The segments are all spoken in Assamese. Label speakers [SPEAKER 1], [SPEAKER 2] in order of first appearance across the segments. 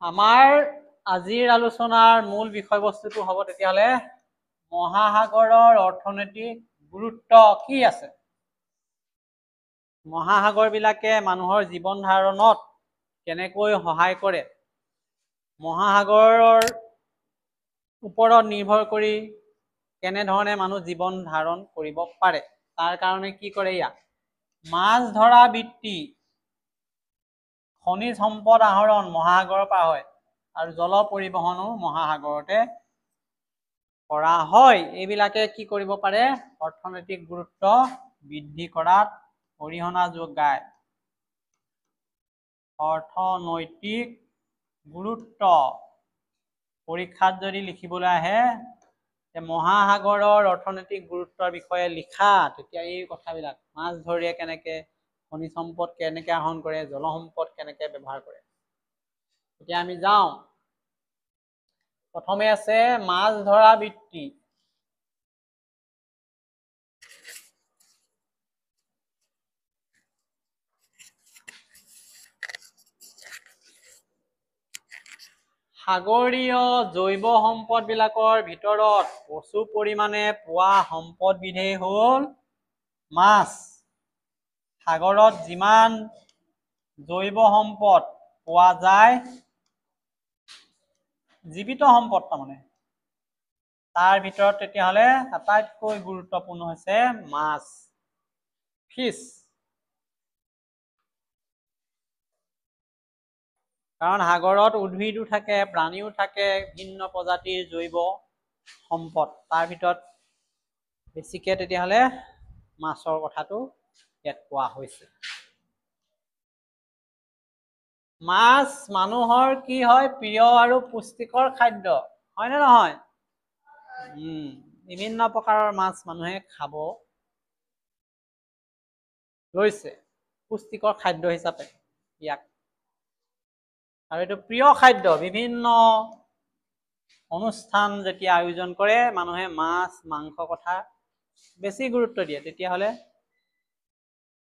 [SPEAKER 1] আমাৰ আজিৰ আলোচনাৰ মূল বিষয়বস্তুটো হ'ব তেতিয়াহ'লে মহাসাগৰৰ অৰ্থনৈতিক গুৰুত্ব কি আছে। মহাসাগৰবিলাকে মানুহৰ জীৱন ধাৰণত কেনেকৈ সহায় কৰে, মহাসাগৰৰ ওপৰত নিৰ্ভৰ কৰি কেনেধৰণে মানুহ জীৱন ধাৰণ কৰিব পাৰে, তাৰ কাৰণে কি কৰে ইয়াত মাছ ধৰা বৃত্তি, খনিজ সম্পদ আহৰণ মহাসাগৰৰ পৰা হয় আৰু জল পৰিবহণো মহাসাগৰতে কৰা হয়। এইবিলাকে কি কৰিব পাৰে, অৰ্থনৈতিক গুৰুত্ব বৃদ্ধি কৰাত অৰিহণা যোগায়। অৰ্থনৈতিক গুৰুত্ব পৰীক্ষাত যদি লিখিবলৈ আহে মহাসাগৰৰ অৰ্থনৈতিক গুৰুত্বৰ বিষয়ে লিখা, তেতিয়া এই কথাবিলাক মাছ ধৰিয়ে কেনেকে, খনিজ সম্পদ কেনেকে আহৰণ কৰে, জলসম্পদ কেনেকে ব্যৱহাৰ কৰে। এতিয়া আমি যাওঁ, প্ৰথমে আছে মাছ ধৰা বৃত্তি। সাগৰীয় জৈৱ সম্পদবিলাকৰ ভিতৰত প্ৰচুৰ পৰিমাণে পোৱা সম্পদবিধেই হ'ল মাছ। সাগৰত যিমান জৈৱ সম্পদ পোৱা যায়, জীৱিত সম্পদ তাৰমানে, তাৰ ভিতৰত তেতিয়াহ'লে আটাইতকৈ গুৰুত্বপূৰ্ণ হৈছে মাছ, ফিছ। কাৰণ সাগৰত উদ্ভিদো থাকে, প্ৰাণীও থাকে, ভিন্ন প্ৰজাতিৰ জৈৱ সম্পদ, তাৰ ভিতৰত বেছিকে তেতিয়াহ'লে মাছৰ কথাটো ইয়াত কোৱা হৈছে। মাছ মানুহৰ কি হয়, প্ৰিয় আৰু পুষ্টিকৰ খাদ্য, হয়নে নহয়? বিভিন্ন প্ৰকাৰৰ মাছ মানুহে খাব লৈছে পুষ্টিকৰ খাদ্য হিচাপে ইয়াক, আৰু এইটো প্ৰিয় খাদ্য। বিভিন্ন অনুষ্ঠান যেতিয়া আয়োজন কৰে মানুহে মাছ মাংস কথা বেছি গুৰুত্ব দিয়ে, তেতিয়াহ'লে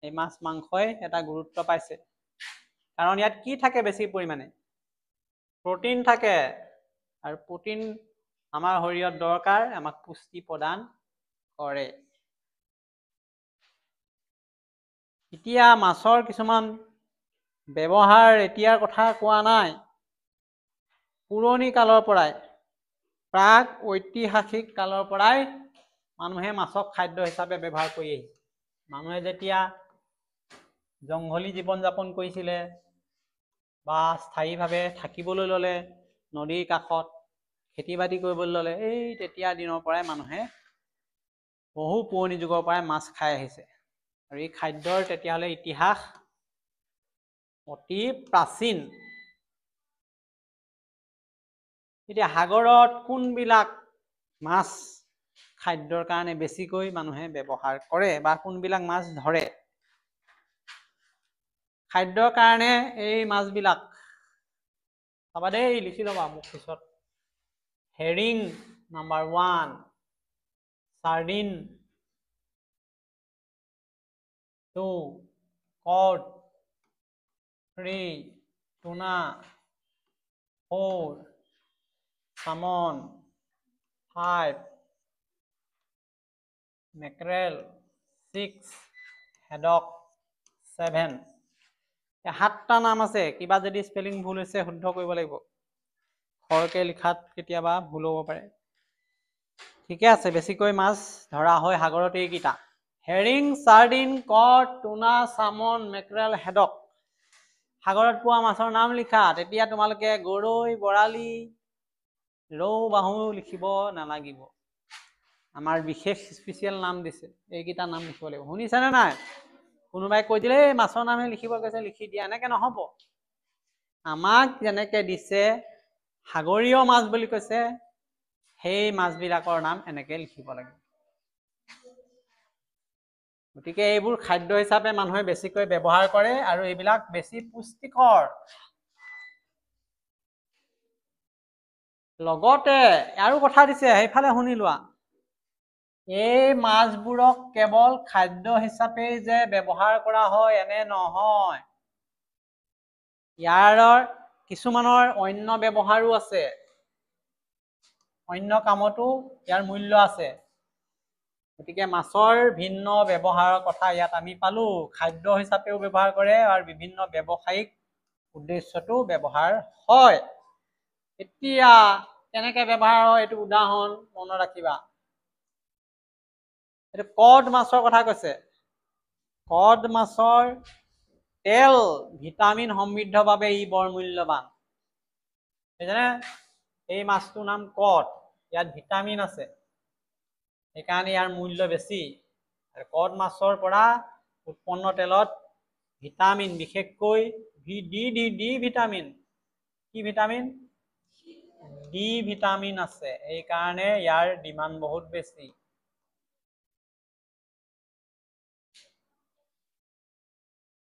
[SPEAKER 1] এই মাছ মাংসই এটা গুৰুত্ব পাইছে। কাৰণ ইয়াত কি থাকে, বেছি পৰিমাণে প্ৰটিন থাকে, আৰু প্ৰটিন আমাৰ শৰীৰত দৰকাৰ, আমাক পুষ্টি প্ৰদান কৰে। এতিয়া মাছৰ কিছুমান ব্যৱহাৰ এতিয়াৰ কথা কোৱা নাই, পুৰণি কালৰ পৰাই, প্ৰাক ঐতিহাসিক কালৰ পৰাই মানুহে মাছক খাদ্য হিচাপে ব্যৱহাৰ কৰি আহিছে। মানুহে যেতিয়া জংঘলী জীৱন যাপন কৰিছিলে বা স্থায়ীভাৱে থাকিবলৈ ল'লে, নদীৰ কাষত খেতি বাতি কৰিবলৈ ল'লে, এই তেতিয়া দিনৰ পৰাই মানুহে বহু পুৰণি যুগৰ পৰাই মাছ খাই আহিছে। আৰু এই খাদ্যৰ তেতিয়াহ'লে ইতিহাস অতি প্ৰাচীন। এতিয়া সাগৰত কোনবিলাক মাছ খাদ্যৰ কাৰণে বেছিকৈ মানুহে ব্যৱহাৰ কৰে বা কোনবিলাক মাছ ধৰে। খাদ্যৰ কাৰণে এই মাছবিলাক চাবা দেই, লিখি ল'বা মোক পিছত। Herring number 1, sardine 2, cod 3, tuna 4, salmon 5, mackerel 6, haddock 7। 7টা নাম আছে, কিবা যদি স্পেলিং ভুল হৈছে শুদ্ধ কৰিব লাগিব, খৰকে লিখাত কেতিয়াবা ভুল হ'ব পাৰে। ঠিকে আছে, বেছিকৈ মাছ ধৰা হয় সাগৰত এইকেইটা, হেৰিং, চাৰ্ডিন, কড, টুনা, চামন, মেক্ৰেল, হেডক। সাগৰত পোৱা মাছৰ নাম লিখা, তেতিয়া তোমালোকে গৰৈ, বৰালি, ৰৌ, বাহু লিখিব নালাগিব। আমাৰ বিশেষ স্পেচিয়েল নাম দিছে, এইকেইটা নাম লিখিব লাগিব। শুনিছেনে নাই? কোনোবাই কৈ দিলে মাছৰ নামে লিখিব কৈছে, লিখি দিয়া, এনেকে নহব। আমাক যেনেকে দিছে সাগৰীয় মাছ বুলি কৈছে, সেই মাছবিলাকৰ নাম এনেকে লিখিব লাগে। গতিকে এইবোৰ খাদ্য হিচাপে মানুহে বেছিকৈ ব্যৱহাৰ কৰে, আৰু এইবিলাক বেছি পুষ্টিকৰ। লগতে আৰু কথা দিছে, সেইফালে শুনি লোৱা। এই মাছবোৰক কেৱল খাদ্য হিচাপে যে ব্যৱহাৰ কৰা হয় এনে নহয়, ইয়াৰ কিছুমানৰ অন্য ব্যৱহাৰো আছে, অন্য কামতো ইয়াৰ মূল্য আছে। গতিকে মাছৰ ভিন্ন ব্যৱহাৰৰ কথা ইয়াত আমি পালো। খাদ্য হিচাপেও ব্যৱহাৰ কৰে আৰু বিভিন্ন ব্যৱসায়িক উদ্দেশ্যতো ব্যৱহাৰ হয়। এতিয়া কেনেকে ব্যৱহাৰ হয় এইটো উদাহৰণ মনত ৰাখিবা। এইটো কড মাছৰ কথা কৈছে। কড মাছৰ তেল ভিটামিন সমৃদ্ধৰ বাবে ই বৰ মূল্যৱান। বুজিছানে? এই মাছটোৰ নাম কড, ইয়াত ভিটামিন আছে, সেইকাৰণে ইয়াৰ মূল্য বেছি। আৰু কড মাছৰ পৰা উৎপন্ন তেলত ভিটামিন, বিশেষকৈ ডি ভিটামিন, কি ভিটামিন? ডি ভিটামিন আছে, সেইকাৰণে ইয়াৰ ডিমাণ্ড বহুত বেছি।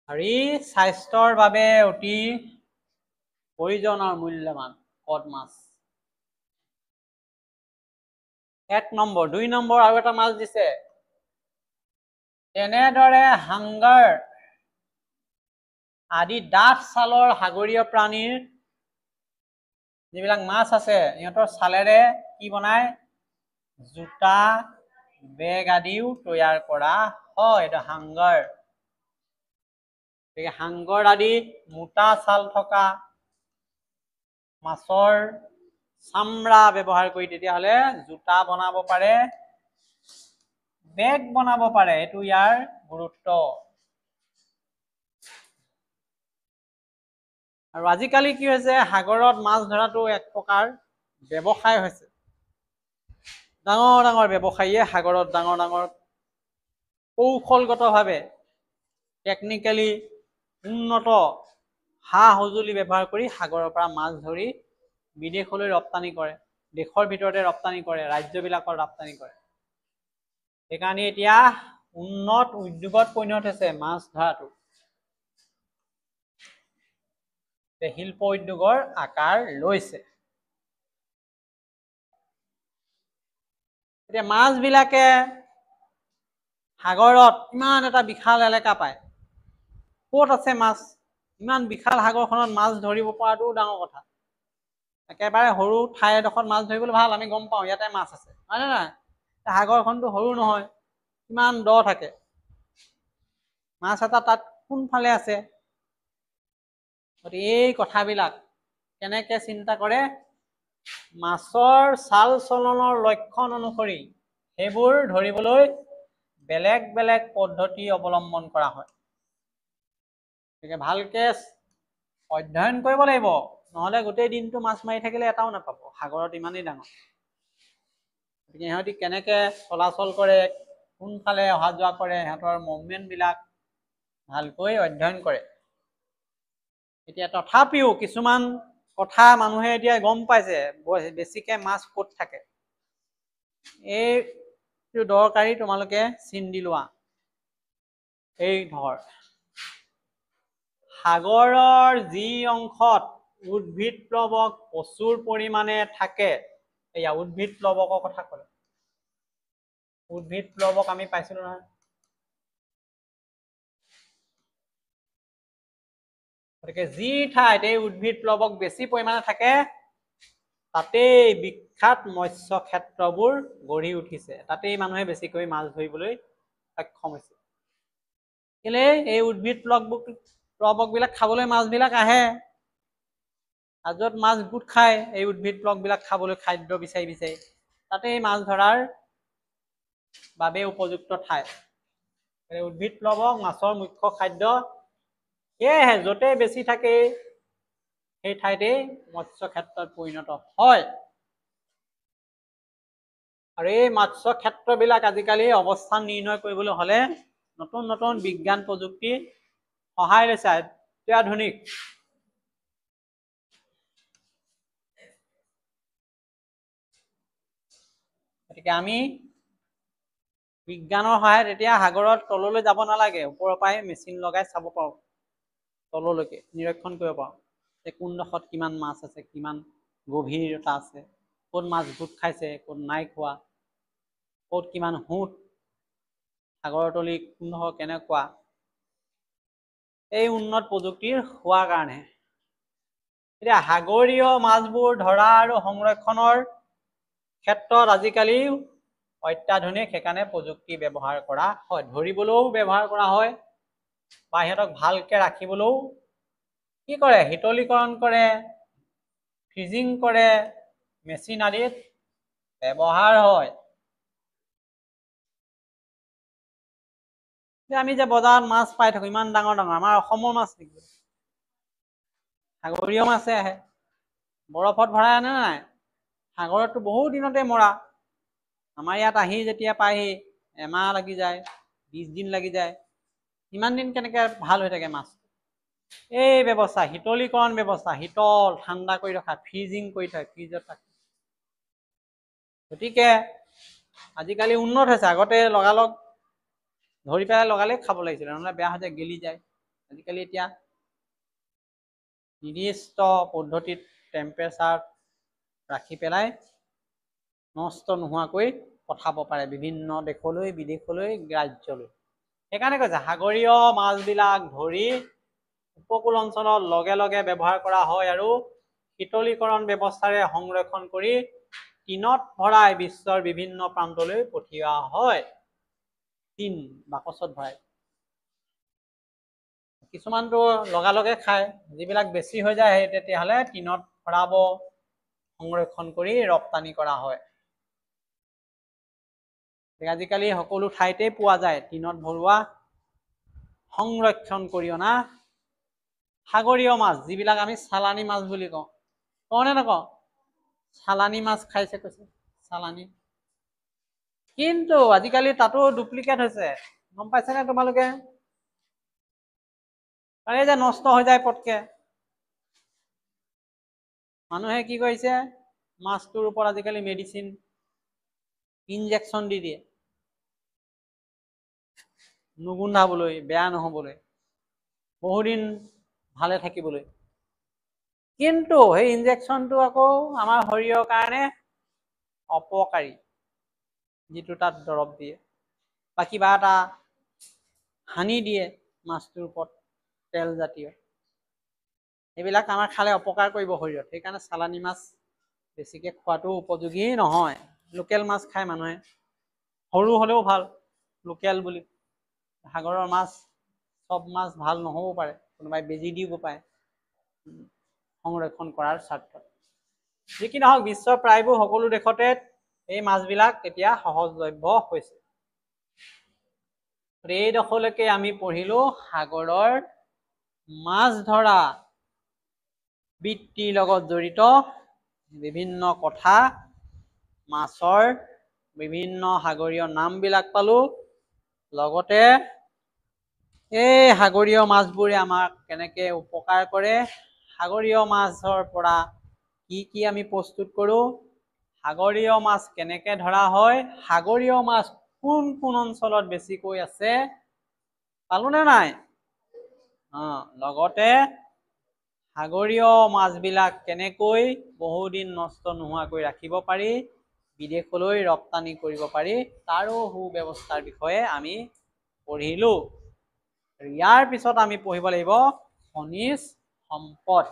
[SPEAKER 1] আৰু ই স্বাস্থ্যৰ বাবে অতি প্ৰয়োজন আৰু মূল্যৱান কড মাছ। 1 নম্বৰ। 2 নম্বৰ আৰু এটা মাছ দিছে। তেনেদৰে হাংগাৰ আদি ডাঠ ছালৰ সাগৰীয় প্ৰাণীৰ যিবিলাক মাছ আছে, ইহঁতৰ ছালেৰে কি বনায়? জোতা, বেগ আদিও তৈয়াৰ কৰা হয়। এইটো হাংগাৰ। হাংগাৰ আদি মোটা ছাল থকা মাছৰ চামৰা ব্যৱহাৰ কৰি তেতিয়াহ'লে জোতা বনাব পাৰে, বেগ বনাব পাৰে। এইটো ইয়াৰ গুৰুত্ব। আৰু আজিকালি কি হৈছে, সাগৰত মাছ ধৰাটো এক প্ৰকাৰ ব্যৱসায় হৈছে। ডাঙৰ ডাঙৰ ব্যৱসায়ীয়ে সাগৰত ডাঙৰ ডাঙৰ কৌশলগতভাৱে টেকনিকেলি উন্নত সা সঁজুলি ব্যৱহাৰ কৰি সাগৰৰ পৰা মাছ ধৰি বিদেশলৈ ৰপ্তানি কৰে, দেশৰ ভিতৰতে ৰপ্তানি কৰে, ৰাজ্যবিলাকত ৰপ্তানি কৰে। সেইকাৰণে এতিয়া উন্নত উদ্যোগত পৰিণত হৈছে মাছ ধৰাটো। শিল্প উদ্যোগৰ আকাৰ লৈছে। এতিয়া মাছবিলাকে সাগৰত ইমান এটা বিশাল এলেকা পায়, ক'ত আছে মাছ? ইমান বিশাল সাগৰখনত মাছ ধৰিব পৰাটোও ডাঙৰ কথা। একেবাৰে সৰু ঠাই এডোখৰত মাছ ধৰিবলৈ ভাল, আমি গম পাওঁ ইয়াতে মাছ আছে, হয় নে নহয়? সাগৰখনতো সৰু নহয়, কিমান দ থাকে, মাছ এটা তাত কোনফালে আছে? গতিকে এই কথাবিলাক কেনেকে চিন্তা কৰে? মাছৰ চাল চলনৰ লক্ষণ অনুসৰি সেইবোৰ ধৰিবলৈ বেলেগ বেলেগ পদ্ধতি অৱলম্বন কৰা হয়। গতিকে ভালকে অধ্যয়ন কৰিব লাগিব, নহ'লে গোটেই দিনটো মাছ মাৰি থাকিলে এটাও নাপাব। সাগৰত ইমানেই ডাঙৰ। গতিকে সিহঁতি কেনেকে চলাচল কৰে, কোনফালে অহা যোৱা কৰে, সিহঁতৰ মুভমেণ্টবিলাক ভালকৈ অধ্যয়ন কৰে। এতিয়া তথাপিও কিছুমান কথা মানুহে এতিয়া গম পাইছে, বেছিকে মাছ ক'ত থাকে। এইটো দৰকাৰী, তোমালোকে চিন দি লোৱা। এই ধৰ সাগৰৰ যি অংশত উদ্ভিদ প্লৱক প্ৰচুৰ পৰিমাণে থাকে, এয়া উদ্ভিদ প্লৱকৰ কথা ক'লে। উদ্ভিদ প্লৱক আমি পাইছিলো নহয়। গতিকে যি ঠাইত এই উদ্ভিদ প্লৱক বেছি পৰিমাণে থাকে, তাতেই বিখ্যাত মৎস্য ক্ষেত্ৰবোৰ গঢ়ি উঠিছে, তাতেই মানুহে বেছিকৈ মাছ ধৰিবলৈ সক্ষম হৈছে। কেলে? এই উদ্ভিদ প্লৱকবিলাক খাবলৈ মাছবিলাক আহে, আৰু য'ত মাছ গোট খায় এই উদ্ভিদ প্লৱবিলাক খাবলৈ খাদ্য বিচাৰি বিচাৰি, তাতেই মাছ ধৰাৰ বাবে উপযুক্ত ঠাই। উদ্ভিদ প্লৱক মাছৰ মুখ্য খাদ্য, সেয়েহে য'তেই বেছি থাকে সেই ঠাইতেই মৎস্য ক্ষেত্ৰত পৰিণত হয়। আৰু এই মৎস্য ক্ষেত্ৰবিলাক আজিকালি অৱস্থান নিৰ্ণয় কৰিবলৈ হ'লে নতুন নতুন বিজ্ঞান প্ৰযুক্তি সহায় লৈছে, অত্যাধুনিক। গতিকে আমি বিজ্ঞানৰ সহায়ত এতিয়া সাগৰত তললৈ যাব নালাগে, ওপৰৰ পৰাই মেচিন লগাই চাব পাৰোঁ, তললৈকে নিৰীক্ষণ কৰিব পাৰোঁ যে কোনডোখৰত কিমান মাছ আছে, কিমান গভীৰতা আছে, ক'ত মাছ গোট খাইছে, ক'ত নাই খোৱা, ক'ত কিমান সোঁত, সাগৰৰ তলি কোনডোখৰ কেনেকুৱা। এই উন্নত প্ৰযুক্তিৰ হোৱাৰ কাৰণে এতিয়া সাগৰীয় মাছবোৰ ধৰা আৰু সংৰক্ষণৰ ক্ষেত্ৰত আজিকালি অত্যাধুনিক সেইকাৰণে প্ৰযুক্তি ব্যৱহাৰ কৰা হয়। ধৰিবলৈও ব্যৱহাৰ কৰা হয় বা সিহঁতক ভালকে ৰাখিবলৈও কি কৰে, শীতলীকৰণ কৰে, ফ্ৰিজিং কৰে, মেচিন আদিত ব্যৱহাৰ হয়। আমি যে বজাৰত মাছ পাই থাকো ইমান ডাঙৰ ডাঙৰ, আমাৰ অসমৰ মাছ নেকি? সাগৰীয় মাছে আহে, বৰফত ভৰাই আনে নাই? সাগৰতটো বহুত দিনতে মৰা। আমাৰ ইয়াত আহি যেতিয়া পায়হি এমাহ লাগি যায়, 20 দিন লাগি যায়। ইমান দিন কেনেকে ভাল হৈ থাকে মাছ? এই ব্যৱস্থা, শীতলীকৰণ ব্যৱস্থা, শীতল ঠাণ্ডা কৰি ৰখা, ফ্ৰিজিং কৰি থয়, ফ্ৰিজত ৰাখে। গতিকে আজিকালি উন্নত হৈছে। আগতে লগালগ ধৰি পেলাই লগালে খাব লাগিছিলে, নহ'লে বেয়া হৈ যায়, গেলি যায়। আজিকালি এতিয়া নিৰ্দিষ্ট পদ্ধতিত টেম্পাৰেচাৰ ৰাখি পেলাই নষ্ট নোহোৱাকৈ পঠাব পাৰে বিভিন্ন দেশলৈ, বিদেশলৈ, ৰাজ্যলৈ। সেইকাৰণে কৈছে সাগৰীয় মাছবিলাক ধৰি উপকূল অঞ্চলত লগে লগে ব্যৱহাৰ কৰা হয় আৰু শীতলীকৰণ ব্যৱস্থাৰে সংৰক্ষণ কৰি টিনত ভৰাই বিশ্বৰ বিভিন্ন প্ৰান্তলৈ পঠিওৱা হয়। টিন বাকচত ভৰাই। কিছুমানটো লগালগে খায়, যিবিলাক বেছি হৈ যায় সেই তেতিয়াহ'লে টিনত ভৰাব, সংৰক্ষণ কৰি ৰপ্তানি কৰা হয়। আজিকালি সকলো ঠাইতে পোৱা যায় টিনত ভৰোৱা, সংৰক্ষণ কৰি অনা সাগৰীয় মাছ, যিবিলাক আমি চালানী মাছ বুলি কওঁ। কওঁ নে নকওঁ? চালানী মাছ খাইছে কৈছে, চালানী। কিন্তু আজিকালি তাতো ডুপ্লিকেট হৈছে, গম পাইছেনে তোমালোকে? আৰে যে নষ্ট হৈ যায় পটকে। মানুহে কি কৰিছে, মাছটোৰ ওপৰত আজিকালি মেডিচিন, ইনজেকশ্যন দি দিয়ে নুগুন্ধাবলৈ, বেয়া নহবলৈ, বহুদিন ভালে থাকিবলৈ। কিন্তু সেই ইনজেকশ্যনটো আকৌ আমাৰ শৰীৰৰ কাৰণে অপকাৰী, যিটো তাত দৰৱ দিয়ে বা কিবা এটা সানি দিয়ে মাছটোৰ ওপৰত, তেল জাতীয়। এইবিলাক আমাৰ খালে অপকাৰ কৰিব শৰীৰত। সেইকাৰণে চালানী মাছ বেছিকে খোৱাটো উপযোগী নহয়। লোকেল মাছ খায় মানুহে, সৰু হ'লেও ভাল, লোকেল বুলি। সাগৰৰ মাছ, চব মাছ ভাল নহ'বও পাৰে, কোনোবাই বেজি দিব পাৰে সংৰক্ষণ কৰাৰ স্বাৰ্থত। যি কি নহওক, বিশ্বৰ প্ৰায়বোৰ সকলো দেশতে এই মাছবিলাক এতিয়া সহজলভ্য হৈছে। এইডোখৰলৈকে আমি পঢ়িলো সাগৰৰ মাছ ধৰা বৃত্তিৰ লগত জড়িত বিভিন্ন কথা, মাছৰ বিভিন্ন সাগৰীয় নামবিলাক পালো, লগতে এই সাগৰীয় মাছবোৰে আমাক কেনেকে উপকাৰ কৰে, সাগৰীয় মাছৰ পৰা কি কি আমি প্ৰস্তুত কৰো, সাগৰীয় মাছ কেনেকে ধৰা হয়, সাগৰীয় মাছ কোন কোন অঞ্চলত বেছিকৈ আছে, পালোনে নাই? লগতে সাগৰীয় মাছবিলাক কেনেকৈ বহুদিন নষ্ট নোহোৱাকৈ ৰাখিব পাৰি, বিদেশলৈ ৰপ্তানি কৰিব পাৰি, তাৰো সুব্যৱস্থাৰ বিষয়ে আমি পঢ়িলো। ইয়াৰ পিছত আমি পঢ়িব লাগিব খনিজ সম্পদ।